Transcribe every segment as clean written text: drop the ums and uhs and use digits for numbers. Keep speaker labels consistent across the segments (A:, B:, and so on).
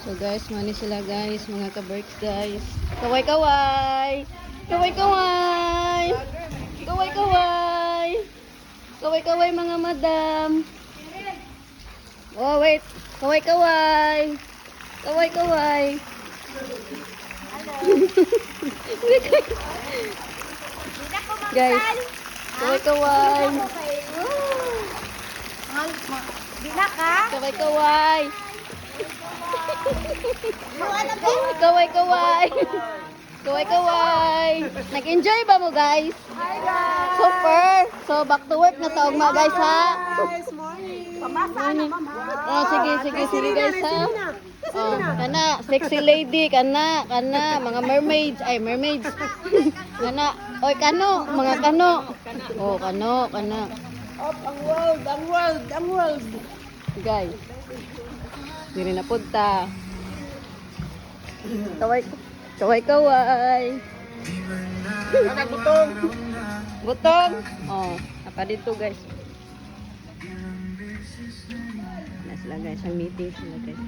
A: So guys, mani sila guys, mga ka-berks guys. Kaway-kaway! Kaway-kaway! Kaway-kaway! Kaway-kaway mga madam. Oh wait, kaway-kaway! Kaway-kaway! Guys, kaway-kaway! Kaway-kaway! Kaway-kaway! Kaway-kaway! Nag-enjoy ba mo guys?
B: Hi guys!
A: Super! So back to work na taong mga guys ha?
B: Guys, morning! Pamasa na mama!
A: Oh, sige guys ha? Oh, kana, sexy lady, kana, mga mermaids, mermaids. Kana, oy kano, mga kano. Oh, kano.
B: Up, ang world!
A: Guys. Diri na punta. Kaway.
B: Butong!
A: Butong. Oh, apa dito guys. Na sila guys, ang meeting sila guys.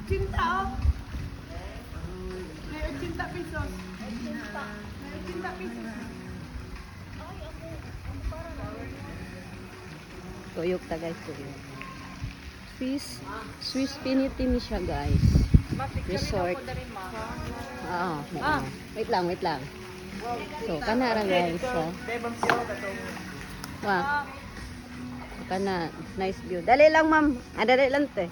B: Cinta oh! May 80 pesos. 80 pesos.
A: Tuyok ta guys, tuyok. Swiss Infinity ni siya guys. Resort. Wait lang. So, kana ra guys. Wow. Kana, nice view. Dali lang ma'am. Dali lang te.